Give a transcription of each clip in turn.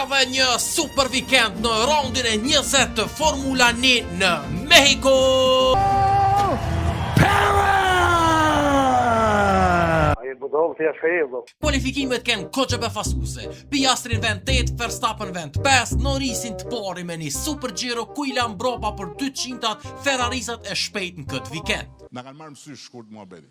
edhe një super weekend në raundin e 20 të Formula 1 në Mehiko. Kualifikimet kanë koqe befasuese. Piastrin vend 8, Verstappen vend 5, Norrisin të pari me një super Giro ku i lan mbrapa për 200-at Ferrarisat e shpejt në këtë weekend. Na kanë marrë mësy shkurt muhabeti.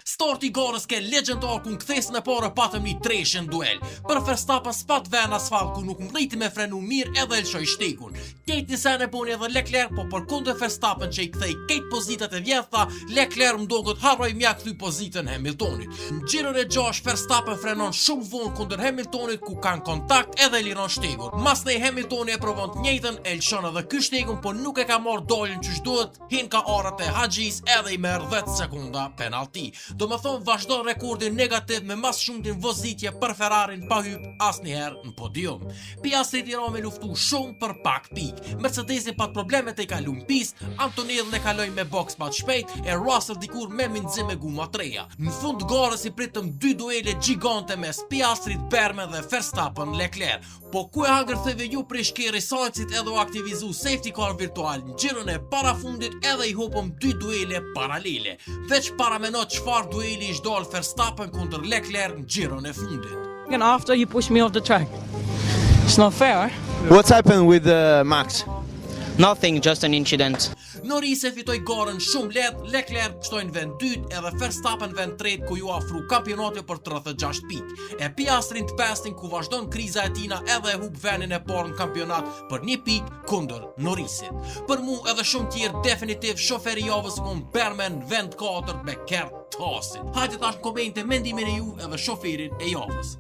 Starti garës ke legendar ku në kthesën e parë patëm një treshën duel. Për Verstappen s'pat ven asfalt ku nuk mbriti me frenu mirë edhe lëshoj shtekun. Kejt njësen e buni edhe Leclerc, po për kundër Verstappen që i kthej kejt pozitat e vjetha, Leclerc mdoget harroj mjak thy pozitën Hamiltonit. Në Giron e 6 Verstappen frenon shumë vonë kundër Hamiltonit ku kanë kontakt edhe liron shtekun. Mas nej Hamiltoni e provon të njëjtën, e lëshon edhe ky shtekun, po nuk e ka marrë dolën që duhet, hin ka orët e Haxhis edhe i merr 10 sekunda penalti. Do më thonë vazhdon rekordin negativ me mas shumëtin vozitje për Ferrarin pa hyp asnjëherë në podium. Piastri i me luftu shumë për pak pik. Mercedesi pat probleme të i kalu në pist, Antonelli e kaloi me box pat shpejt, e Russell dikur me minxim me guma treja. Në fund garës i pritëm 2 duele gjigante mes Piastrit, Berme dhe Verstappen Leclerc. Po ku e hangër theve ju për shkeri Sainzit edhe u aktivizu safety car virtual në Giron e parafundit edhe i hopëm 2 duele paralele. Veç para meno çfarë dueli ish dal Verstappen kundër Leclerc në Giron e fundit. And after you push me off the track. It's not fair. What's happened with Max? Nothing, just an incident. Norris e fitoi garën shumë lehtë, Leclerc shtojnë vend 2 edhe Verstappen vend 3 ku ju afru kampionati për 36 pikë. E Piastrin të pestin ku vazhdon kriza e tina edhe e hub vendin e parë në kampionat për 1 pikë kundër Norrisit. Për mu edhe shumë tjerë definitiv shoferi javës kon Berman vend 4 me Kert Hasit. Hajde tash në komente mendimin e ju edhe shoferin e javës.